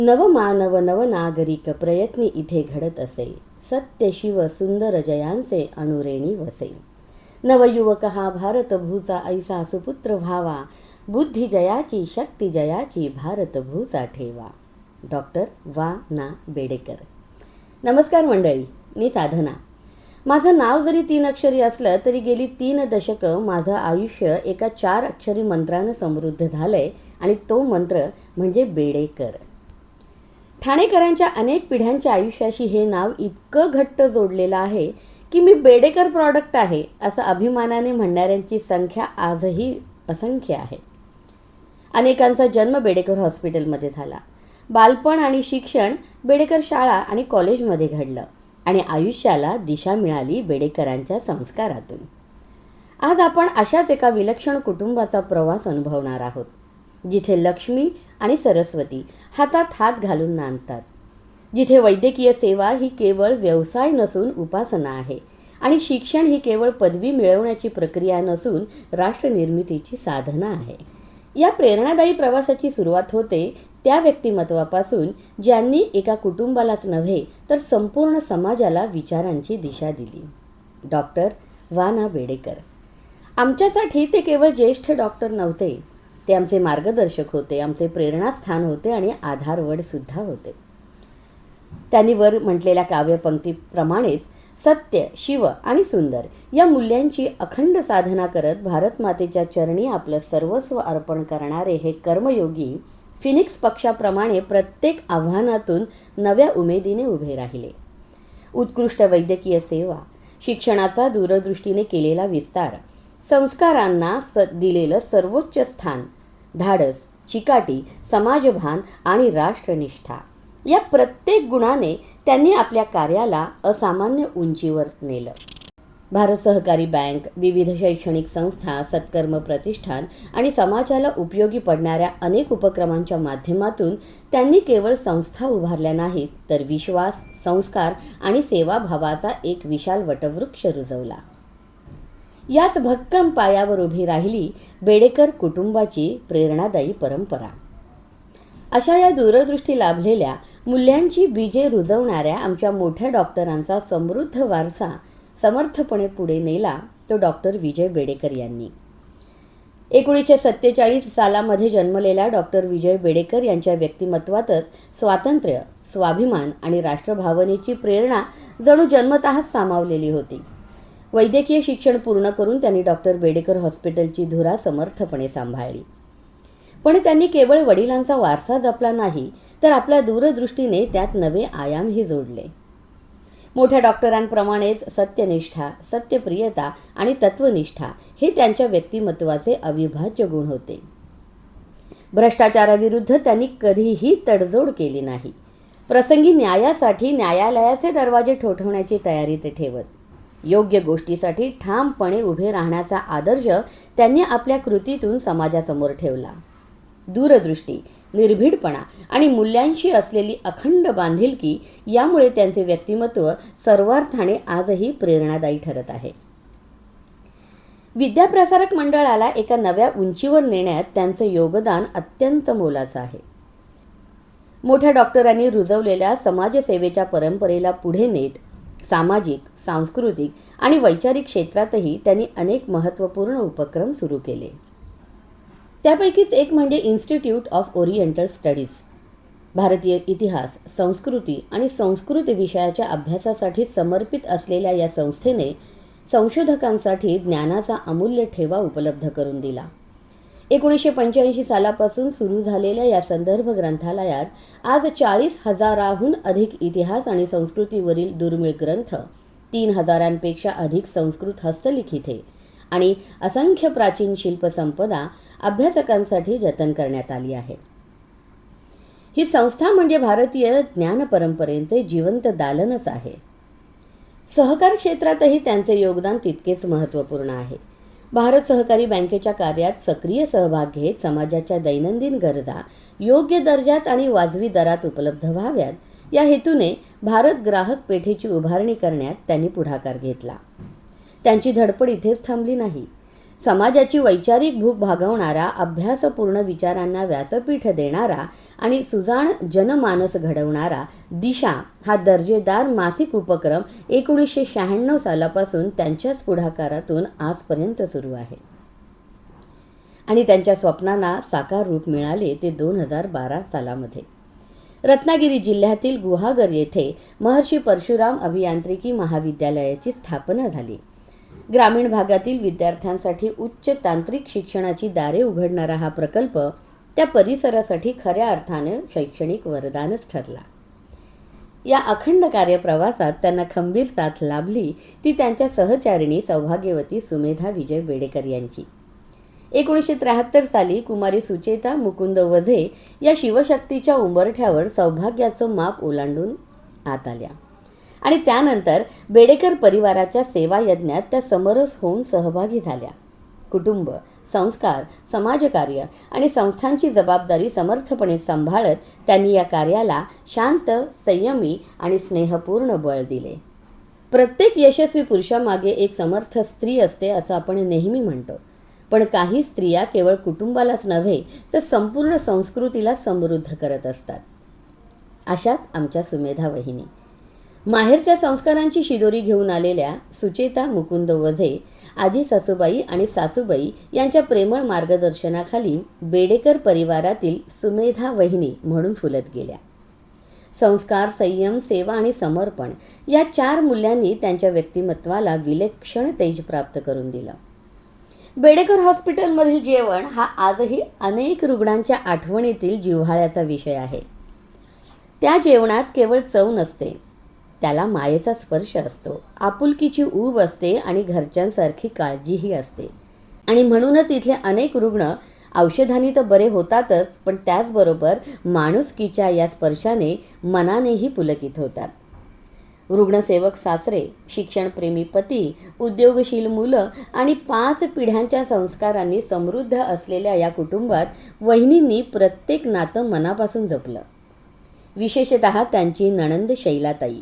नवमानव नवनागरिक प्रयत्नी इथे घडत असे. सत्य शिव सुंदर जयांचे अनुरेणी वसे. नवयुवक हा भारतभूचा ऐसा सुपुत्र व्हावा. बुद्धी जयाची शक्ती जयाची भारतभूचा ठेवा. डॉक्टर वा ना बेडेकर. नमस्कार मंडळी, मी साधना. माझं नाव जरी 3 अक्षरी असलं तरी गेली 3 दशकं माझं आयुष्य एका 4 अक्षरी मंत्रानं समृद्ध झालंय आणि तो मंत्र म्हणजे बेडेकर. ठाणेकरांच्या अनेक पिढ्यांच्या आयुष्याशी हे नाव इतकं घट्ट जोडलेलं आहे की मी बेडेकर प्रॉडक्ट आहे असं अभिमानाने म्हणणाऱ्यांची संख्या आजही असंख्य आहे. अनेकांचा जन्म बेडेकर हॉस्पिटलमध्ये झाला. बालपण आणि शिक्षण बेडेकर शाळा आणि कॉलेजमध्ये घडलं आणि आयुष्याला दिशा मिळाली बेडेकरांच्या संस्कारातून. आज आपण अशाच एका विलक्षण कुटुंबाचा प्रवास अनुभवणार आहोत, जिथे लक्ष्मी आणि सरस्वती हातात हात घालून नांदतात, जिथे वैद्यकीय सेवा ही केवळ व्यवसाय नसून उपासना आहे आणि शिक्षण ही केवळ पदवी मिळवण्याची प्रक्रिया नसून राष्ट्रनिर्मितीची साधना आहे. या प्रेरणादायी प्रवासाची सुरुवात होते त्या व्यक्तिमत्वापासून ज्यांनी एका कुटुंबालाच नव्हे तर संपूर्ण समाजाला विचारांची दिशा दिली. डॉक्टर वा ना बेडेकर. आमच्यासाठी ते केवळ ज्येष्ठ डॉक्टर नव्हते, ते आमचे मार्गदर्शक होते, आमचे प्रेरणास्थान होते आणि आधारवड सुद्धा होते. त्यांनी वर म्हटलेल्या काव्यपंक्तीप्रमाणेच सत्य, शिव आणि सुंदर या मूल्यांची अखंड साधना करत भारत मातेच्या चरणी आपलं सर्वस्व अर्पण करणारे हे कर्मयोगी फिनिक्स पक्षाप्रमाणे प्रत्येक आव्हानातून नव्या उमेदीने उभे राहिले. उत्कृष्ट वैद्यकीय सेवा, शिक्षणाचा दूरदृष्टीने केलेला विस्तार, संस्कारांना दिलेलं सर्वोच्च स्थान, धाडस, चिकाटी, समाजभान आणि राष्ट्रनिष्ठा या प्रत्येक गुणाने त्यांनी आपल्या कार्याला असामान्य उंचीवर नेलं. भारत सहकारी बँक, विविध शैक्षणिक संस्था, सत्कर्म प्रतिष्ठान आणि समाजाला उपयोगी पडणाऱ्या अनेक उपक्रमांच्या माध्यमातून त्यांनी केवळ संस्था उभारल्या नाहीत तर विश्वास, संस्कार आणि सेवाभावाचा एक विशाल वटवृक्ष रुजवला. याच भक्कम पायावर उभी राहिली बेडेकर कुटुंबाची प्रेरणादायी परंपरा. अशा या दूरदृष्टी लाभलेल्या मूल्यांची बीजे रुजवणाऱ्या आमच्या मोठ्या डॉक्टरांचा समृद्ध वारसा समर्थपणे पुढे नेला तो डॉक्टर विजय बेडेकर यांनी. 1947 सालामध्ये जन्मलेल्या डॉक्टर विजय बेडेकर यांच्या व्यक्तिमत्वातच स्वातंत्र्य, स्वाभिमान आणि राष्ट्रभावनेची प्रेरणा जणू जन्मतःच सामावलेली होती. वैद्यकीय शिक्षण पूर्ण करून त्यांनी डॉक्टर बेडेकर हॉस्पिटलची धुरा समर्थपणे सांभाळली. पण त्यांनी केवळ वडिलांचा वारसा जपला नाही तर आपल्या दूरदृष्टीने त्यात नवे आयामही जोडले. मोठ्या डॉक्टरांप्रमाणेच सत्यनिष्ठा, सत्यप्रियता आणि तत्वनिष्ठा हे त्यांच्या व्यक्तिमत्वाचे अविभाज्य गुण होते. भ्रष्टाचाराविरुद्ध त्यांनी कधीही तडजोड केली नाही. प्रसंगी न्यायासाठी न्यायालयाचे दरवाजे ठोठवण्याची तयारी ते ठेवत. योग्य गोष्टीसाठी ठामपणे उभे राहण्याचा आदर्श त्यांनी आपल्या कृतीतून समाजासमोर ठेवला. दूरदृष्टी, निर्भीडपणा आणि मूल्यांशी असलेली अखंड बांधिलकी यामुळे त्यांचे व्यक्तिमत्व सर्वार्थाने आजही प्रेरणादायी ठरत आहे. विद्याप्रसारक मंडळाला एका नव्या उंचीवर नेण्यात त्यांचे योगदान अत्यंत मोलाचं आहे. मोठ्या डॉक्टरांनी रुजवलेल्या समाजसेवेच्या परंपरेला पुढे नेत सामाजिक, सांस्कृतिक आणि वैचारिक क्षेत्रातही त्यांनी अनेक महत्त्वपूर्ण उपक्रम सुरू केले. त्यापैकीच एक म्हणजे इन्स्टिट्यूट ऑफ ओरिएंटल स्टडीज. भारतीय इतिहास, संस्कृती आणि संस्कृत विषयाच्या अभ्यासासाठी समर्पित असलेल्या या संस्थेने संशोधकांसाठी ज्ञानाचा अमूल्य ठेवा उपलब्ध करून दिला. 1985 सालापासून सुरू झालेल्या या संदर्भ ग्रंथालयात आज 40,000हून अधिक इतिहास आणि संस्कृतीवरील दुर्मिळ ग्रंथ, 3,000पेक्षा अधिक संस्कृत हस्तलिखिते आणि असंख्य प्राचीन शिल्पसंपदा अभ्यासकांसाठी जतन करण्यात आली आहे. ही संस्था म्हणजे भारतीय ज्ञान परंपरेचे जिवंत दालनच आहे. सहकार क्षेत्रातही त्यांचे योगदान तितकेच महत्त्वपूर्ण आहे. भारत सहकारी बँकेच्या कार्यात सक्रिय सहभाग घेत समाजाच्या दैनंदिन गरजा योग्य दर्जात आणि वाजवी दरात उपलब्ध व्हाव्यात या हेतूने भारत ग्राहक पेठेची उभारणी करण्यात त्यांनी पुढाकार घेतला. त्यांची धडपड इथेच थांबली नाही. समाजाची वैचारिक भूक भागवणारा, अभ्यासपूर्ण विचारांना व्यासपीठ देणारा आणि सुजाण जनमानस घडवणारा दिशा हा दर्जेदार मासिक उपक्रम 1996 सालापासून त्यांच्याच पुढाकारातून आजपर्यंत सुरू आहे. आणि त्यांच्या स्वप्नांना साकार रूप मिळाले ते 2012 सालामध्ये. रत्नागिरी जिल्ह्यातील गुहागर येथे महर्षी परशुराम अभियांत्रिकी महाविद्यालयाची स्थापना झाली. ग्रामीण भागातील विद्यार्थ्यांसाठी उच्च तांत्रिक शिक्षणाची दारे उघडणारा हा प्रकल्प त्या परिसरासाठी खऱ्या अर्थाने शैक्षणिक वरदानच ठरला. या अखंड कार्यप्रवासात त्यांना खंबीर साथ लाभली ती त्यांच्या सहचारिणी सौभाग्यवती सुमेधा विजय बेडेकर यांची. 1973 साली कुमारी सुचेता मुकुंद वझे या शिवशक्तीच्या उंबरठ्यावर सौभाग्याचं माप ओलांडून आत आल्या आणि त्यानंतर बेडेकर परिवाराच्या सेवा यज्ञात त्या समरस होऊन सहभागी झाल्या. कुटुंब, संस्कार, समाजकार्य आणि संस्थांची जबाबदारी समर्थपणे सांभाळत त्यांनी या कार्याला शांत, संयमी आणि स्नेहपूर्ण बळ दिले. प्रत्येक यशस्वी पुरुषामागे एक समर्थ स्त्री असते असं आपण नेहमी म्हणतो, पण काही स्त्रिया केवळ कुटुंबालाच नव्हे तर संपूर्ण संस्कृतीला समृद्ध करत असतात. अशात आमच्या सुमेधा वहिनी. माहेरच्या संस्कारांची शिदोरी घेऊन आलेल्या सुचेता मुकुंद वझे आजी सासूबाई आणि सासूबाई यांच्या प्रेमळ मार्गदर्शनाखाली बेडेकर परिवारातील सुमेधा वहिनी म्हणून फुलत गेल्या. संस्कार, संयम, सेवा आणि समर्पण या 4 मूल्यांनी त्यांच्या व्यक्तिमत्वाला विलक्षण तेज प्राप्त करून दिलं. बेडेकर हॉस्पिटलमधील जेवण हा आजही अनेक रुग्णांच्या आठवणीतील जिव्हाळ्याचा विषय आहे. त्या जेवणात केवळ चव नसते, त्याला मायेचा स्पर्श असतो, आपुलकीची ऊब असते आणि घरच्यांसारखी काळजीही असते. आणि म्हणूनच इथले अनेक रुग्ण औषधांनी तर बरे होतातच, पण त्याचबरोबर माणुसकीच्या या स्पर्शाने मनानेही पुलकित होतात. रुग्णसेवक सासरे, शिक्षणप्रेमी पती, उद्योगशील मुलं आणि 5 पिढ्यांच्या संस्कारांनी समृद्ध असलेल्या या कुटुंबात वहिनींनी प्रत्येक नातं मनापासून जपलं. विशेषतः त्यांची नणंद शैलाताई.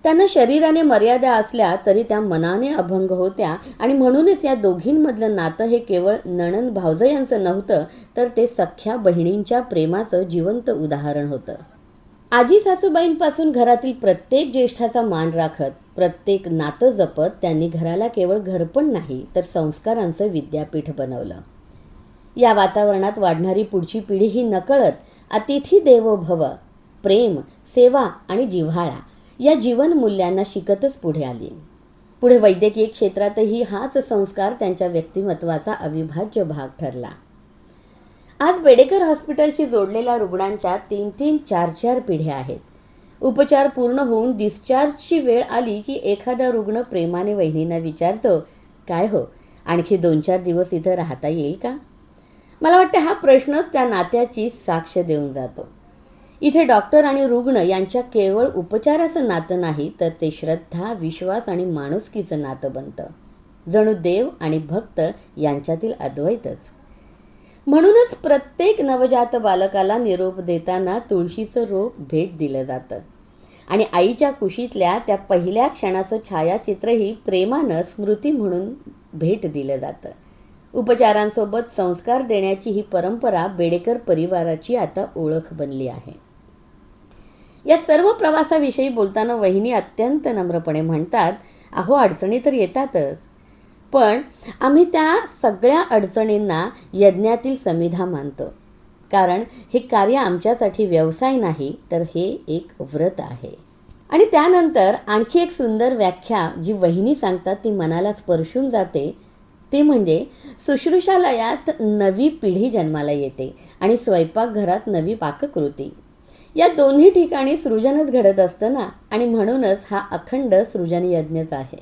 त्यांना शरीराने मर्यादा असल्या तरी त्या मनाने अभंग होत्या आणि म्हणूनच या दोघींमधलं नातं हे केवळ नणंद भावजयांचं नव्हतं, तर ते सख्ख्या बहिणींच्या प्रेमाचं जिवंत उदाहरण होतं. आजी सासूबाईंपासून घरातील प्रत्येक ज्येष्ठाचा मान राखत, प्रत्येक नातं जपत त्यांनी घराला केवळ घरपण नाही तर संस्कारांचं विद्यापीठ बनवलं. या वातावरणात वाढणारी पुढची पिढी ही नकळत अतिथी देवो भव, प्रेम, सेवा आणि जिव्हाळा या जीवन मूल्यांना शिकतच पुढे आली. पुढे वैद्यकीय क्षेत्रातही हाच संस्कार त्यांच्या व्यक्तिमत्वाचा अविभाज्य भाग ठरला. आज बेडेकर हॉस्पिटलशी जोडलेल्या रुग्णांच्या 3-3, 4-4 पिढ्या आहेत. उपचार पूर्ण होऊन डिस्चार्जची वेळ आली की एखादा रुग्ण प्रेमाने वहिनींना विचारतो, काय हो, आणखी 2-4 दिवस इथं राहता येईल का? मला वाटतं हा प्रश्नच त्या नात्याची साक्ष देऊन जातो. इथे डॉक्टर आणि रुग्ण यांच्या केवळ उपचाराचं नातं नाही तर ते श्रद्धा, विश्वास आणि माणुसकीचं नातं बनतं. जणू देव आणि भक्त यांच्यातील अद्वैतच. म्हणूनच प्रत्येक नवजात बालकाला निरोप देताना तुळशीचं रोप भेट दिलं जातं आणि आईच्या कुशीतल्या त्या पहिल्या क्षणाचं छायाचित्रही प्रेमानं स्मृती म्हणून भेट दिलं जातं. उपचारांसोबत संस्कार देण्याची ही परंपरा बेडेकर परिवाराची आता ओळख बनली आहे. या सर्व प्रवासाविषयी बोलताना वहिनी अत्यंत नम्रपणे म्हणतात, अहो अडचणी तर येतातच, पण आम्ही त्या सगळ्या अडचणींना यज्ञातील समिधा मानतो, कारण हे कार्य आमच्यासाठी व्यवसाय नाही तर हे एक व्रत आहे. आणि त्यानंतर आणखी एक सुंदर व्याख्या जी वहिनी सांगतात ती मनाला स्पर्शून जाते, ते म्हणजे शुश्रूषालयात नवी पिढी जन्माला येते आणि स्वयंपाकघरात नवी पाककृती. या दोन्ही ठिकाणी सृजनच घडत असतं ना, आणि म्हणूनच हा अखंड सृजन यज्ञच आहे.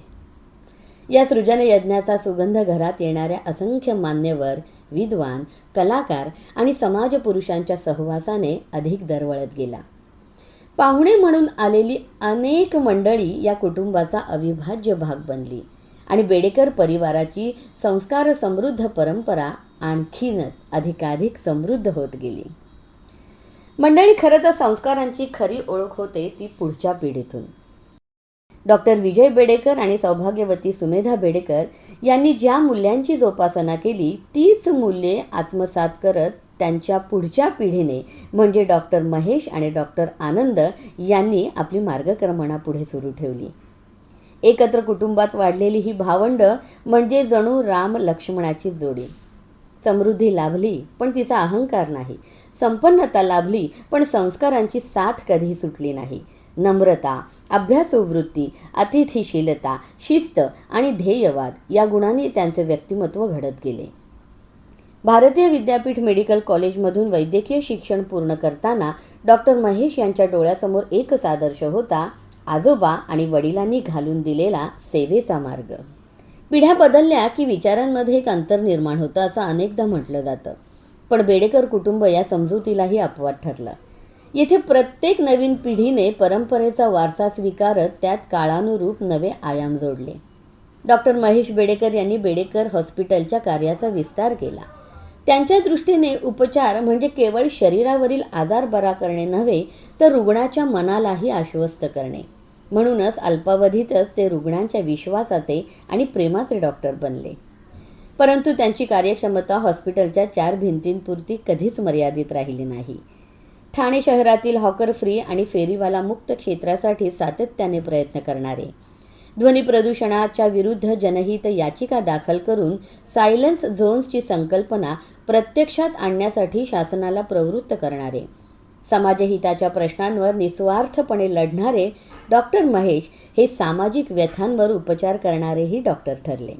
या सृजन यज्ञाचा सुगंध घरात येणाऱ्या असंख्य मान्यवर, विद्वान, कलाकार आणि समाजपुरुषांच्या सहवासाने अधिक दरवळत गेला. पाहुणे म्हणून आलेली अनेक मंडळी या कुटुंबाचा अविभाज्य भाग बनली आणि बेडेकर परिवाराची संस्कार समृद्ध परंपरा आणखीनच अधिकाधिक समृद्ध होत गेली. मंडळी, खरं तर संस्कारांची खरी ओळख होते ती पुढच्या पिढीतून. डॉक्टर विजय बेडेकर आणि सौभाग्यवती सुमेधा बेडेकर यांनी ज्या मूल्यांची जोपासना केली तीच मूल्ये आत्मसात करत त्यांच्या पुढच्या पिढीने म्हणजे डॉक्टर महेश आणि डॉक्टर आनंद यांनी आपली मार्गक्रमणा पुढे सुरू ठेवली. एकत्र कुटुंबात वाढलेली ही भावंड म्हणजे जणू राम लक्ष्मणाची जोडी. समृद्धी लाभली पण तिचा अहंकार नाही, संपन्नता लाभली पण संस्कारांची साथ कधी सुटली नाही. नम्रता, अभ्यासवृत्ती, अतिथीशीलता, शिस्त आणि ध्येयवाद या गुणांनी त्यांचे व्यक्तिमत्व घडत गेले. भारतीय विद्यापीठ मेडिकल कॉलेजमधून वैद्यकीय शिक्षण पूर्ण करताना डॉक्टर महेश यांच्या डोळ्यासमोर एकच आदर्श होता, आजोबा आणि वडिलांनी घालून दिलेला सेवेचा मार्ग. पिढ्या बदलल्या की विचारांमध्ये एक अंतर निर्माण होतं असं अनेकदा म्हटलं जातं, पण बेडेकर कुटुंब या समजुतीलाही अपवाद ठरलं. येथे प्रत्येक नवीन पिढीने परंपरेचा वारसा स्वीकारत त्यात काळानुरूप नवे आयाम जोडले. डॉक्टर महेश बेडेकर यांनी बेडेकर हॉस्पिटलच्या कार्याचा विस्तार केला. त्यांच्या दृष्टीने उपचार म्हणजे केवळ शरीरावरील आजार बरा करणे नव्हे तर रुग्णाच्या मनालाही आश्वस्त करणे. म्हणूनच अल्पावधीतच ते रुग्णांच्या विश्वासाचे आणि प्रेमाचे डॉक्टर बनले. परंतु त्यांची कार्यक्षमता हॉस्पिटलच्या 4 भिंतींपुरती कधीच मर्यादित राहिली नाही. ठाणे शहरातील हॉकर फ्री आणि फेरीवाला मुक्त क्षेत्रासाठी सातत्याने प्रयत्न करणारे, ध्वनी प्रदूषणाच्या विरुद्ध जनहित याचिका दाखल करून सायलेन्स झोन्सची संकल्पना प्रत्यक्षात आणण्यासाठी शासनाला प्रवृत्त करणारे, समाजहिताच्या प्रश्नांवर निस्वार्थपणे लढणारे डॉक्टर महेश हे सामाजिक व्यथांवर उपचार करणारेही डॉक्टर ठरले.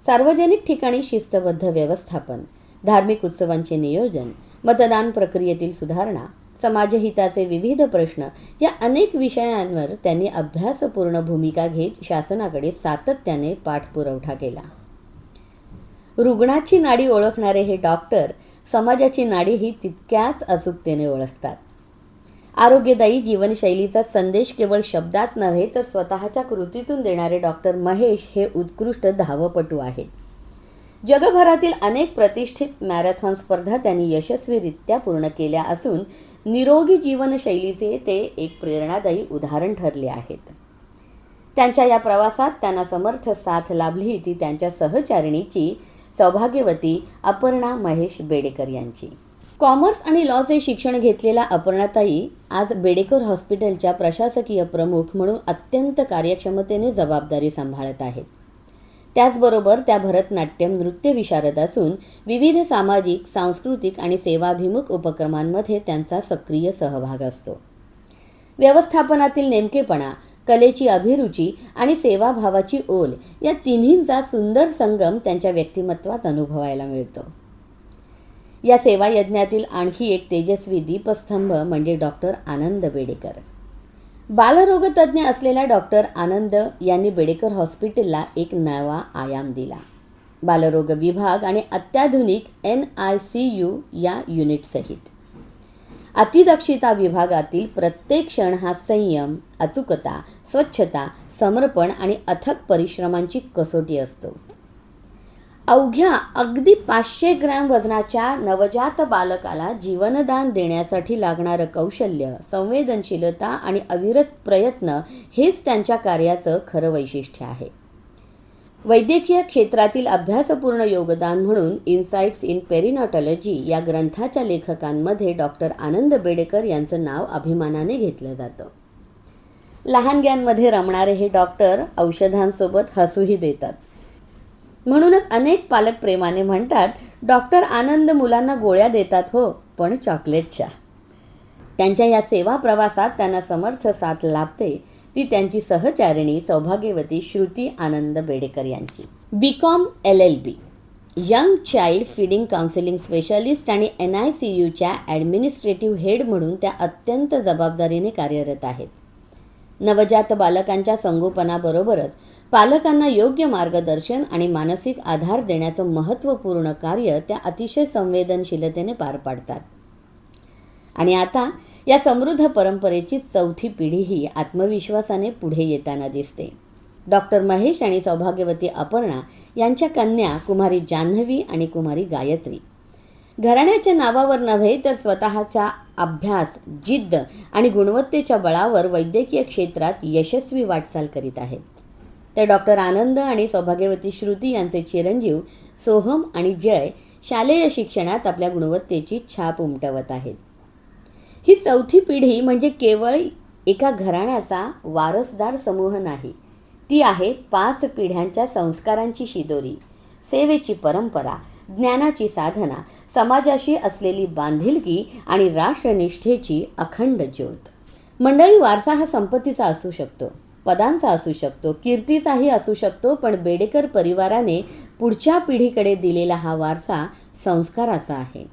सार्वजनिक ठिकाणी शिस्तबद्ध व्यवस्थापन, धार्मिक उत्सवांचे नियोजन, मतदान प्रक्रियेतील सुधारणा, समाजहिताचे विविध प्रश्न या अनेक विषयांवर त्यांनी अभ्यासपूर्ण भूमिका घेत शासनाकडे सातत्याने पाठपुरावा केला. रुग्णाची नाडी ओळखणारे हे डॉक्टर समाजाची नाडीही तितक्याच अचूकतेने ओळखतात. आरोग्यदायी जीवनशैलीचा संदेश केवळ शब्दात नव्हे तर स्वतःच्या कृतीतून देणारे डॉक्टर महेश हे उत्कृष्ट धावपटू आहेत. जगभरातील अनेक प्रतिष्ठित मॅरेथॉन स्पर्धा त्यांनी यशस्वीरित्या पूर्ण केल्या असून निरोगी जीवनशैलीचे ते एक प्रेरणादायी उदाहरण ठरले आहेत. त्यांच्या या प्रवासात त्यांना समर्थ साथ लाभली ती त्यांच्या सहचारिणीची सौभाग्यवती अपर्णा महेश बेडेकर यांची. कॉमर्स आणि लॉचे शिक्षण घेतलेल्या अपर्णाताई आज बेडेकर हॉस्पिटलच्या प्रशासकीय प्रमुख म्हणून अत्यंत कार्यक्षमतेने जबाबदारी सांभाळत आहेत. त्याचबरोबर त्या भरतनाट्यम नृत्य विशारद असून विविध सामाजिक, सांस्कृतिक आणि सेवाभिमुख उपक्रमांमध्ये त्यांचा सक्रिय सहभाग असतो. व्यवस्थापनातील नेमकेपणा, कलेची अभिरुची आणि सेवाभावाची ओल या तिन्हींचा सुंदर संगम त्यांच्या व्यक्तिमत्वात अनुभवायला मिळतो. या सेवा यज्ञातील आणखी एक तेजस्वी दीपस्तंभ म्हणजे डॉक्टर आनंद बेडेकर. बालरोगतज्ञ असलेल्या डॉक्टर आनंद यांनी बेडेकर हॉस्पिटलला एक नवा आयाम दिला. बालरोग विभाग आणि अत्याधुनिक NICU या युनिटसहित. अतिदक्षता विभागातील प्रत्येक क्षण हा संयम, अचूकता, स्वच्छता, समर्पण आणि अथक परिश्रमांची कसोटी असतो. अवघ्या अगदी 500 ग्रॅम वजनाच्या नवजात बालकाला जीवनदान देण्यासाठी लागणारं कौशल्य, संवेदनशीलता आणि अविरत प्रयत्न हेच त्यांच्या कार्याचं खरं वैशिष्ट्य आहे. वैद्यकीय क्षेत्रातील अभ्यासपूर्ण योगदान म्हणून इन्साइट्स इन पेरिनॉटॉलॉजी या ग्रंथाच्या लेखकांमध्ये डॉक्टर आनंद बेडेकर यांचं नाव अभिमानाने घेतलं जातं. लहानग्यांमध्ये रमणारे हे डॉक्टर औषधांसोबत हसूही देतात. म्हणूनच अनेक पालक प्रेमाने म्हणतात, डॉक्टर आनंद मुलांना गोळ्या देतात हो, पण चॉकलेटच्या. त्यांच्या या सेवा प्रवासात त्यांना समर्थ साथ लाभते ती त्यांची सहचारिणी सौभाग्यवती श्रुती आनंद बेडेकर यांची. BCom LLB, young child feeding counselling specialist आणि NICUच्या ॲडमिनिस्ट्रेटिव्ह हेड म्हणून त्या अत्यंत जबाबदारीने कार्यरत आहेत. नवजात बालकांच्या संगोपनाबरोबरच पालकांना योग्य मार्गदर्शन आणि मानसिक आधार देण्याचं महत्त्वपूर्ण कार्य त्या अतिशय संवेदनशीलतेने पार पाडतात. आणि आता या समृद्ध परंपरेची 4थी पिढीही आत्मविश्वासाने पुढे येताना दिसते. डॉक्टर महेश आणि सौभाग्यवती अपर्णा यांच्या कन्या कुमारी जान्हवी आणि कुमारी गायत्री. घराण्याच्या नावावर नव्हे तर स्वतःच्या अभ्यास, जिद्द आणि गुणवत्तेच्या बळावर वैद्यकीय क्षेत्रात यशस्वी वाटचाल करीत आहेत. ते डॉक्टर आनंद आणि सौभाग्यवती श्रुती यांचे चिरंजीव सोहम आणि जय शालेय शिक्षणात आपल्या गुणवत्तेची छाप उमटवत आहेत. ही चौथी पिढी म्हणजे केवळ एका घराण्याचा वारसदार समूह नाही, ती आहे 5 पिढ्यांच्या संस्कारांची शिदोरी, सेवेची परंपरा, ज्ञानाची साधना, समाजाशी असलेली बांधिलकी आणि राष्ट्रनिष्ठेची अखंड ज्योत. मंडळी, वारसा हा संपत्तीचा असू शकतो, पदांचा असू शकतो, कीर्तीचाही असू शकतो, पण बेडेकर परिवाराने पुढच्या पिढीकडे दिलेला हा वारसा संस्काराचा आहे.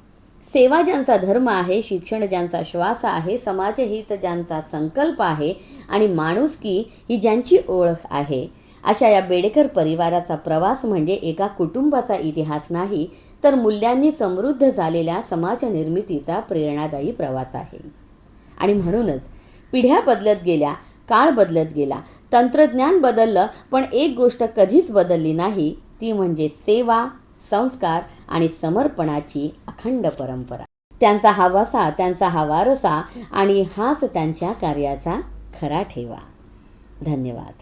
सेवा ज्यांचा धर्म आहे, शिक्षण ज्यांचा श्वास आहे, समाजहित ज्यांचा संकल्प आहे आणि माणुसकी ही ज्यांची ओळख आहे, अशा या बेडेकर परिवाराचा प्रवास म्हणजे एका कुटुंबाचा इतिहास नाही, तर मूल्यांनी समृद्ध झालेल्या समाज निर्मितीचा प्रेरणादायी प्रवास आहे. आणि म्हणूनच पिढ्या बदलत गेल्या, काळ बदलत गेला, तंत्रज्ञान बदललं, पण एक गोष्ट कधीच बदलली नाही, ती म्हणजे सेवा, संस्कार आणि समर्पणाची अखंड परंपरा. त्यांचा हा वसा, त्यांचा हा वारसा आणि हाच त्यांच्या कार्याचा खरा ठेवा. धन्यवाद.